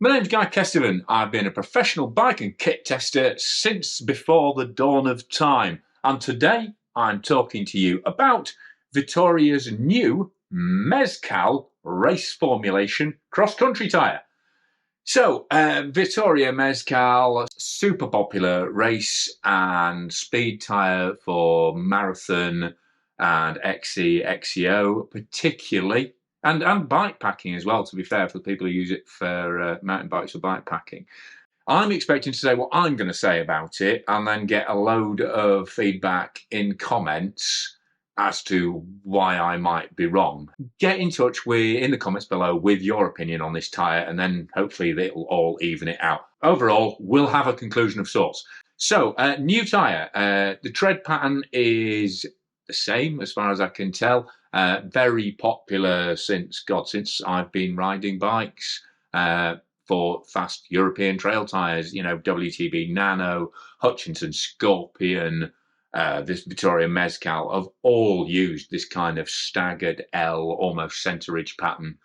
My name's Guy Kesterman. I've been a professional bike and kit tester since before the dawn of time. And today I'm talking to you about Vittoria's new Mezcal race formulation cross-country tyre. So, Vittoria Mezcal, super popular race and speed tyre for marathon and XC, XCO particularly. And bike packing as well, to be fair, for the people who use it for mountain bikes or bike packing. I'm expecting to say what I'm going to say about it and then get a load of feedback in comments as to why I might be wrong. Get in touch in the comments below with your opinion on this tyre, and then hopefully it'll all even it out. Overall, we'll have a conclusion of sorts. So, new tyre. The tread pattern is the same as far as I can tell. Very popular since I've been riding bikes for fast European trail tyres. You know, WTB Nano, Hutchinson Scorpion, this Vittoria Mezcal have all used this kind of staggered L, almost centre ridge pattern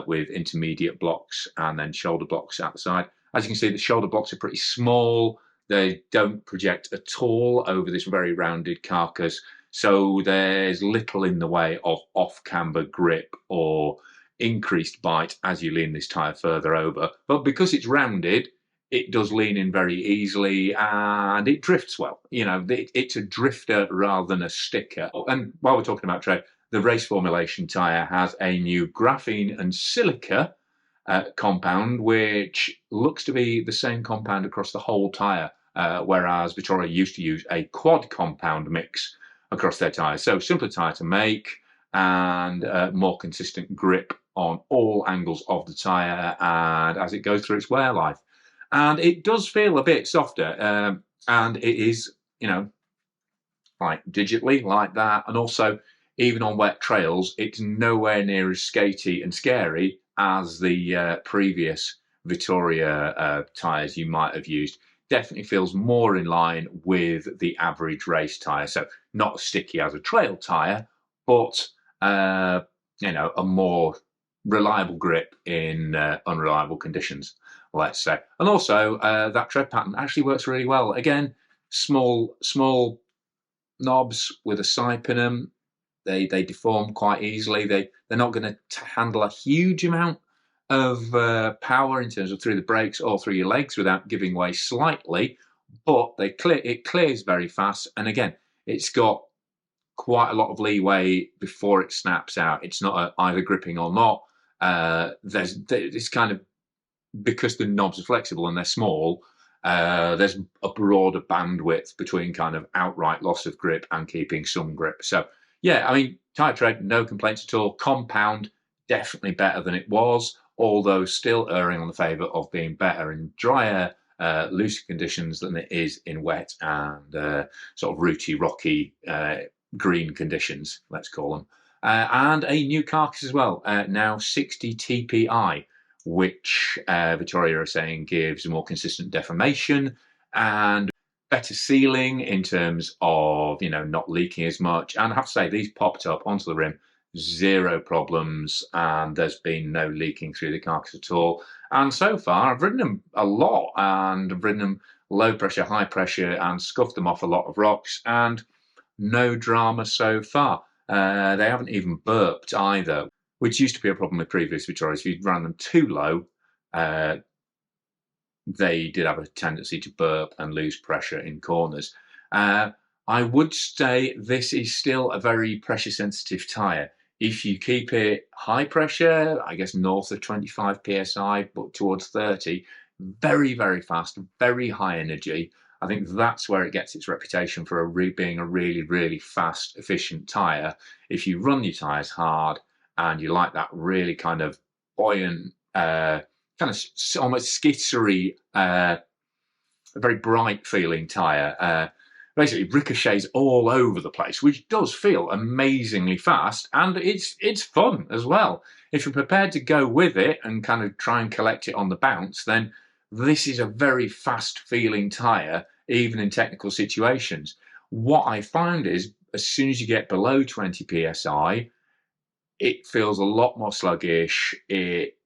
with intermediate blocks and then shoulder blocks at the side. As you can see, the shoulder blocks are pretty small. They don't project at all over this very rounded carcass. So there's little in the way of off-camber grip or increased bite as you lean this tyre further over. But because it's rounded, it does lean in very easily and it drifts well. You know, it's a drifter rather than a sticker. And while we're talking about tread, the race formulation tyre has a new graphene and silica compound, which looks to be the same compound across the whole tyre, whereas Vittoria used to use a quad compound mix across their tyres. So simpler tyre to make and more consistent grip on all angles of the tyre and as it goes through its wear life. And it does feel a bit softer, and it is, you know, like digitally like that. And also, even on wet trails, it's nowhere near as skatey and scary as the previous Vittoria tyres you might have used. Definitely feels more in line with the average race tyre. So not as sticky as a trail tyre, but, you know, a more reliable grip in unreliable conditions, let's say. And also, that tread pattern actually works really well. Again, small knobs with a sipe in them. They deform quite easily. They're not going to handle a huge amount of power in terms of through the brakes or through your legs without giving way slightly, but it clears very fast. And again, it's got quite a lot of leeway before it snaps out. It's not either gripping or not. It's kind of, because the knobs are flexible and they're small, there's a broader bandwidth between kind of outright loss of grip and keeping some grip. So yeah, I mean, tyre tread, no complaints at all. Compound, definitely better than it was, although still erring on the favour of being better in drier, looser conditions than it is in wet and sort of rooty, rocky, green conditions, let's call them. And a new carcass as well, now 60 TPI, which Vittoria are saying gives more consistent deformation and better sealing in terms of, you know, not leaking as much. And I have to say, these popped up onto the rim, zero problems, and there's been no leaking through the carcass at all. And so far, I've ridden them a lot, and I've ridden them low pressure, high pressure, and scuffed them off a lot of rocks, and no drama so far. They haven't even burped either, which used to be a problem with previous Vittorias. If you ran them too low, they did have a tendency to burp and lose pressure in corners. I would say this is still a very pressure sensitive tyre. If you keep it high pressure, I guess north of 25 psi, but towards 30, very, very fast, very high energy. I think that's where it gets its reputation for being a really, really fast, efficient tyre. If you run your tyres hard and you like that really kind of buoyant, kind of almost skittery, very bright feeling tyre, basically ricochets all over the place, which does feel amazingly fast, and it's fun as well. If you're prepared to go with it and kind of try and collect it on the bounce, then this is a very fast feeling tyre, even in technical situations. What I find is, as soon as you get below 20 psi, it feels a lot more sluggish. It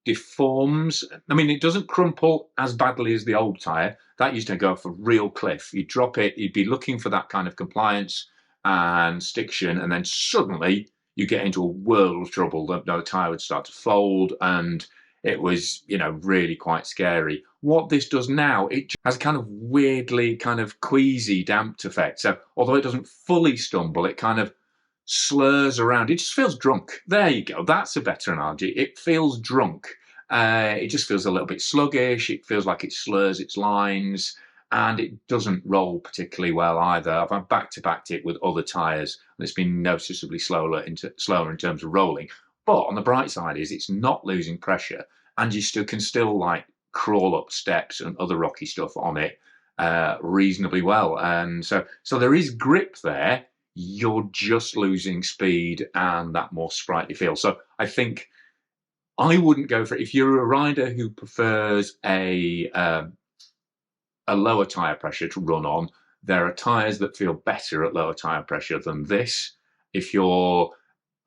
deforms. I mean, it doesn't crumple as badly as the old tyre. That used to go off a real cliff. You'd drop it, you'd be looking for that kind of compliance and stiction, and then suddenly you get into a world of trouble. The tyre would start to fold, and it was, you know, really quite scary. What this does now, it has a kind of weirdly kind of queasy damped effect. So although it doesn't fully stumble, it kind of slurs around. It just feels drunk. There you go. That's a better analogy. It feels drunk. It just feels a little bit sluggish. It feels like it slurs its lines, and it doesn't roll particularly well either. I've back-to-backed it with other tyres, and it's been noticeably slower in terms of rolling. But on the bright side is it's not losing pressure, and you can still like crawl up steps and other rocky stuff on it reasonably well. And so there is grip there. You're just losing speed and that more sprightly feel. So I think I wouldn't go for it. If you're a rider who prefers a lower tyre pressure to run on, there are tyres that feel better at lower tyre pressure than this. If you're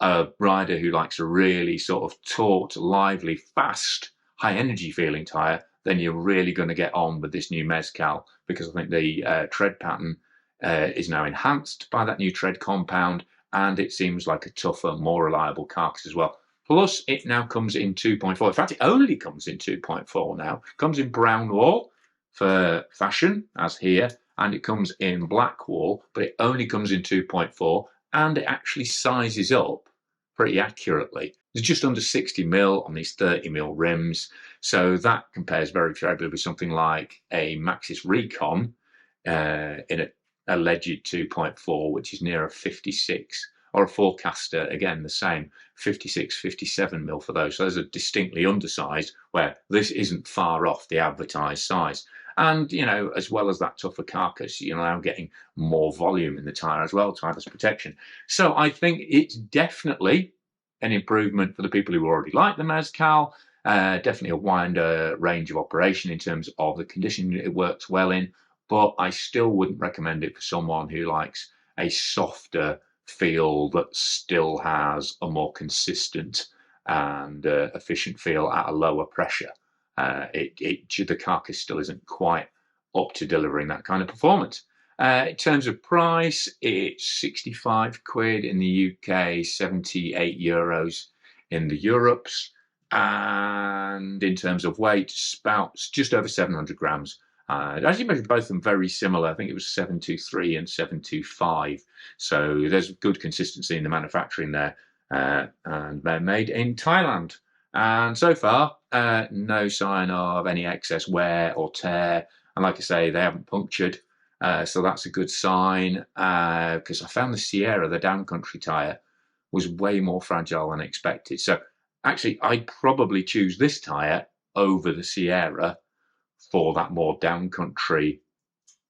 a rider who likes a really sort of taut, lively, fast, high energy feeling tyre, then you're really going to get on with this new Mezcal, because I think the tread pattern is now enhanced by that new tread compound, and it seems like a tougher, more reliable Carcass as well. Plus, it now comes in 2.4. In fact, it only comes in 2.4 now. It comes in brown wall for fashion, as here, and it comes in black wall, but it only comes in 2.4, and it actually sizes up pretty accurately. It's just under 60mm on these 30mm rims, so that compares very favorably with something like a Maxxis Recon in a alleged 2.4, which is near a 56, or a Forecaster, again the same, 56, 57mm for those. So those are distinctly undersized, where this isn't far off the advertised size. And, you know, as well as that tougher Carcass, you're now getting more volume in the tyre as well to add as protection. So I think it's definitely an improvement for the people who already like the Mezcal. Definitely a wider range of operation in terms of the condition it works well in, but I still wouldn't recommend it for someone who likes a softer feel that still has a more consistent and efficient feel at a lower pressure. The Carcass still isn't quite up to delivering that kind of performance. In terms of price, it's 65 quid in the UK, 78 euros in the Europes. And in terms of weight, spouts just over 700 grams. I actually measured both of them very similar. I think it was 723 and 725. So there's good consistency in the manufacturing there. And they're made in Thailand. And so far, no sign of any excess wear or tear. And like I say, they haven't punctured. So that's a good sign, because I found the Sierra, the downcountry tyre, was way more fragile than expected. So actually, I'd probably choose this tyre over the Sierra for that more downcountry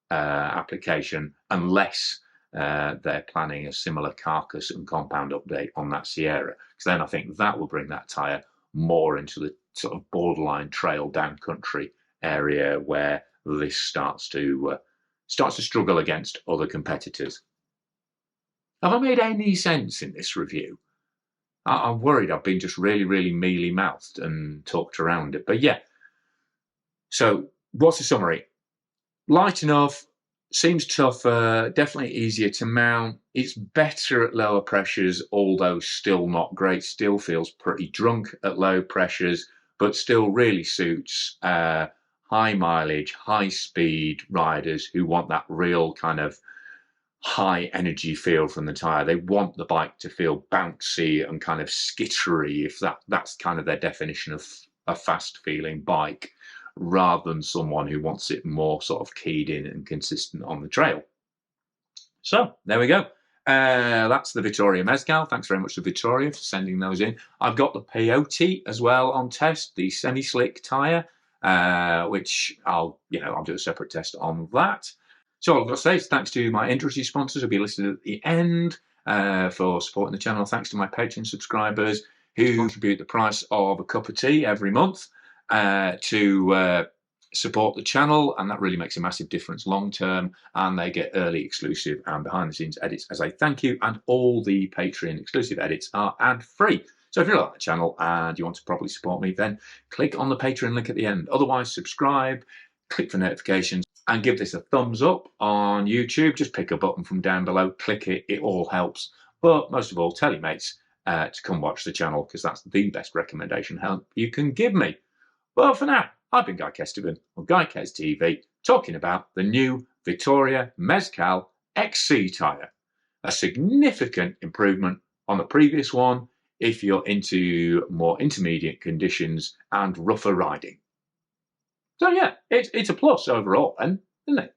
application, unless they're planning a similar Carcass and compound update on that Sierra. Because then I think that will bring that tyre more into the sort of borderline trail downcountry area where this starts to struggle against other competitors. Have I made any sense in this review? I'm worried I've been just really, really mealy-mouthed and talked around it. But yeah, so what's the summary? Light enough, seems tougher, definitely easier to mount. It's better at lower pressures, although still not great. Still feels pretty drunk at low pressures, but still really suits high mileage, high speed riders who want that real kind of high energy feel from the tyre. They want the bike to feel bouncy and kind of skittery, if that's kind of their definition of a fast feeling bike, rather than someone who wants it more sort of keyed in and consistent on the trail. So there we go. That's the Vittoria Mezcal. Thanks very much to Vittoria for sending those in. I've got the Peyote as well on test, the semi-slick tyre, which I'll do a separate test on that. So all I've got to say is thanks to my industry sponsors who'll be listed at the end for supporting the channel. Thanks to my Patreon subscribers who contribute the price of a cup of tea every month to support the channel, and that really makes a massive difference long term, and they get early exclusive and behind the scenes edits as a thank you, and all the Patreon exclusive edits are ad free. So if you like the channel and you want to properly support me, then click on the Patreon link at the end. Otherwise, subscribe, click for notifications, and give this a thumbs up on YouTube. Just pick a button from down below, click it, it all helps. But most of all, tell your mates to come watch the channel, because that's the best recommendation help you can give me. Well, for now, I've been Guy Kesterman on Guycast TV, talking about the new Vittoria Mezcal XC tyre. A significant improvement on the previous one if you're into more intermediate conditions and rougher riding. So yeah, it's a plus overall then, isn't it?